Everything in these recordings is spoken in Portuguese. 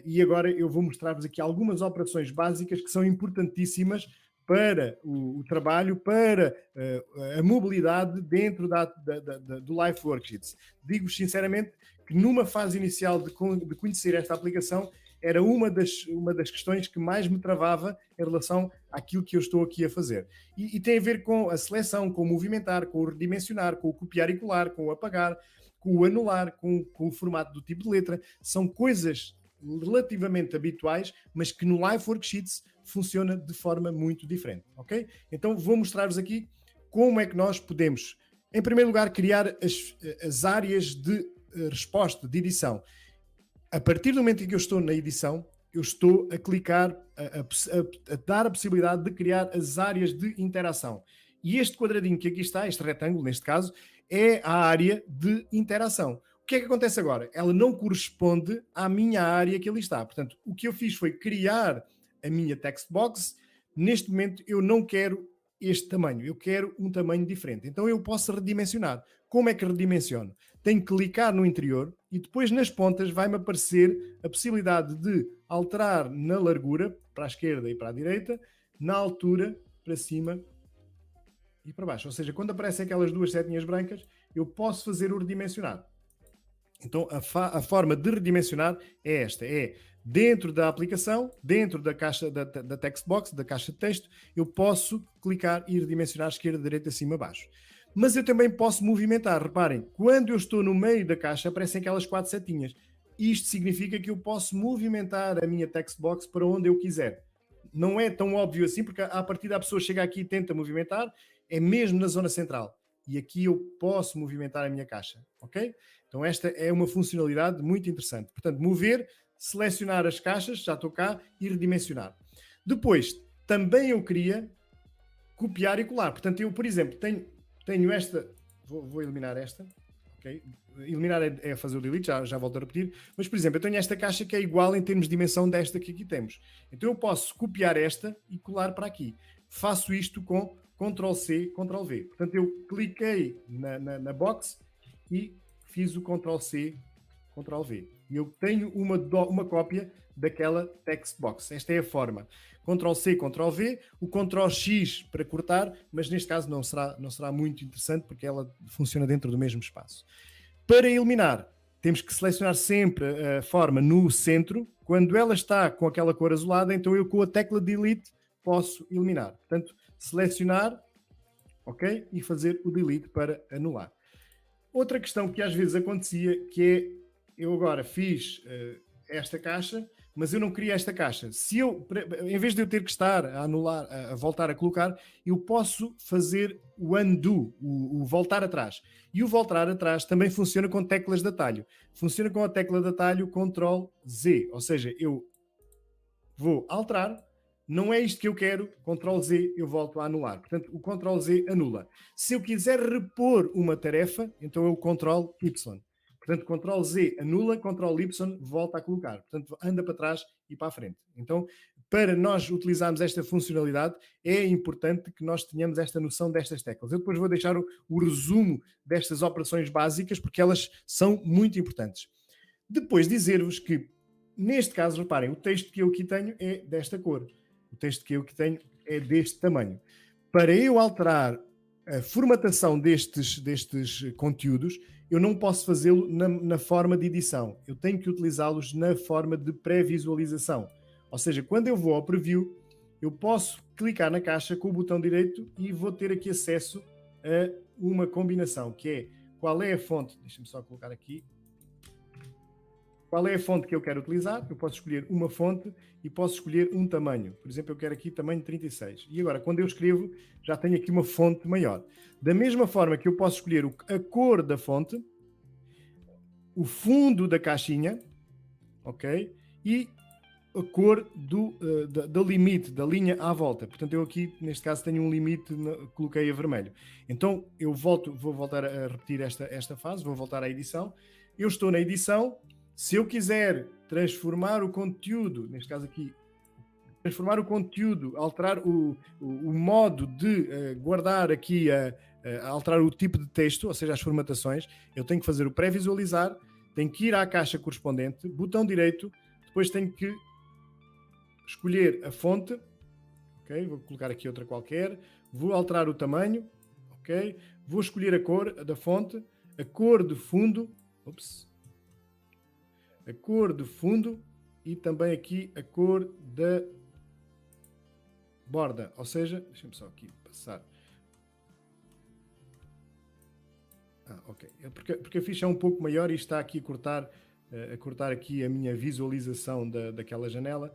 e agora eu vou mostrar-vos aqui algumas operações básicas que são importantíssimas para o trabalho, para a mobilidade dentro do Life Worksheets. Digo-vos sinceramente que numa fase inicial de conhecer esta aplicação, era uma das questões que mais me travava em relação àquilo que eu estou aqui a fazer. E tem a ver com a seleção, com o movimentar, com o redimensionar, com o copiar e colar, com o apagar, com o anular, com o formato do tipo de letra. São coisas relativamente habituais, mas que no Live Worksheets funciona de forma muito diferente, ok? Então vou mostrar-vos aqui como é que nós podemos, em primeiro lugar, criar as áreas de resposta, de edição. A partir do momento em que eu estou na edição, eu estou a clicar, a dar a possibilidade de criar as áreas de interação. E este quadradinho que aqui está, este retângulo neste caso, é a área de interação. O que é que acontece agora? Ela não corresponde à minha área que ali está. Portanto, o que eu fiz foi criar a minha text box. Neste momento eu não quero este tamanho, eu quero um tamanho diferente. Então eu posso redimensionar. Como é que redimensiono? Tenho que clicar no interior e depois nas pontas vai-me aparecer a possibilidade de alterar na largura, para a esquerda e para a direita, na altura, para cima e para baixo. Ou seja, quando aparecem aquelas duas setinhas brancas, eu posso fazer o redimensionar. Então a forma de redimensionar é esta, é dentro da aplicação, dentro da caixa da text box, da caixa de texto, eu posso clicar e redimensionar esquerda, direita, cima, baixo. Mas eu também posso movimentar. Reparem, quando eu estou no meio da caixa, aparecem aquelas 4 setinhas. Isto significa que eu posso movimentar a minha text box para onde eu quiser. Não é tão óbvio assim, porque a partir da pessoa chega aqui e tenta movimentar, é mesmo na zona central. E aqui eu posso movimentar a minha caixa, ok? Então esta é uma funcionalidade muito interessante. Portanto, mover, selecionar as caixas, já estou cá, e redimensionar. Depois, também eu queria copiar e colar. Portanto, eu, por exemplo, tenho esta, vou eliminar esta, ok? Eliminar é fazer o delete, já volto a repetir. Mas, por exemplo, eu tenho esta caixa que é igual em termos de dimensão desta que aqui temos. Então eu posso copiar esta e colar para aqui. Faço isto com Ctrl+C, Ctrl+V. Portanto, eu cliquei na box e fiz o Ctrl+C, Ctrl+V. E eu tenho uma cópia daquela text box. Esta é a forma. Ctrl+C, Ctrl+V, o Ctrl+X para cortar, mas neste caso não será muito interessante porque ela funciona dentro do mesmo espaço. Para eliminar, temos que selecionar sempre a forma no centro. Quando ela está com aquela cor azulada, então eu com a tecla Delete posso eliminar. Portanto, selecionar, ok? E fazer o Delete para anular. Outra questão que às vezes acontecia, que é, eu agora fiz esta caixa, mas eu não queria esta caixa. Em vez de eu ter que estar a anular, a voltar a colocar, eu posso fazer o undo, o voltar atrás. E o voltar atrás também funciona com teclas de atalho. Funciona com a tecla de atalho Ctrl+Z, ou seja, eu vou alterar, não é isto que eu quero, Ctrl+Z, eu volto a anular. Portanto, o Ctrl+Z anula. Se eu quiser repor uma tarefa, então é o Ctrl+Y. Portanto, Ctrl+Z anula, Ctrl+Y volta a colocar. Portanto, anda para trás e para a frente. Então, para nós utilizarmos esta funcionalidade, é importante que nós tenhamos esta noção destas teclas. Eu depois vou deixar o resumo destas operações básicas, porque elas são muito importantes. Depois dizer-vos que, neste caso, reparem, o texto que eu aqui tenho é desta cor. O texto que eu aqui tenho é deste tamanho. Para eu alterar a formatação destes conteúdos, eu não posso fazê-lo na forma de edição. Eu tenho que utilizá-los na forma de pré-visualização. Ou seja, quando eu vou ao preview, eu posso clicar na caixa com o botão direito e vou ter aqui acesso a uma combinação, que é qual é a fonte. Deixa-me só colocar aqui. Qual é a fonte que eu quero utilizar? Eu posso escolher uma fonte e posso escolher um tamanho. Por exemplo, eu quero aqui tamanho 36. E agora, quando eu escrevo, já tenho aqui uma fonte maior. Da mesma forma que eu posso escolher a cor da fonte, o fundo da caixinha, ok? E a cor do limite, da linha à volta. Portanto, eu aqui, neste caso, tenho um limite, coloquei a vermelho. Então, eu vou voltar a repetir esta fase, vou voltar à edição. Eu estou na edição. Se eu quiser transformar o conteúdo, neste caso aqui, transformar o conteúdo, alterar o modo de guardar aqui, alterar o tipo de texto, ou seja, as formatações, eu tenho que fazer o pré-visualizar, tenho que ir à caixa correspondente, botão direito, Depois tenho que escolher a fonte, ok? Vou colocar aqui outra qualquer, vou alterar o tamanho, ok? Vou escolher a cor da fonte, a cor de fundo, a cor de fundo e também aqui a cor da borda, ou seja, deixa-me só aqui passar. Ok. Porque a ficha é um pouco maior e está aqui a cortar aqui a minha visualização daquela janela.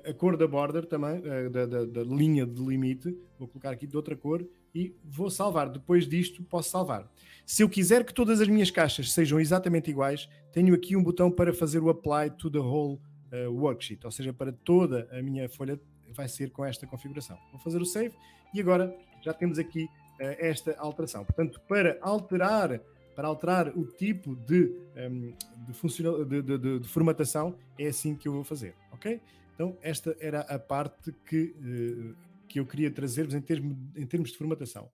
A cor da border também, da linha de limite, vou colocar aqui de outra cor e vou salvar. Depois disto posso salvar. Se eu quiser que todas as minhas caixas sejam exatamente iguais, tenho aqui um botão para fazer o apply to the whole worksheet, ou seja, para toda a minha folha vai ser com esta configuração. Vou fazer o save e agora já temos aqui esta alteração. Portanto, para alterar o tipo de formatação, é assim que eu vou fazer, ok? Então, esta era a parte que eu queria trazer-vos em termos de formatação.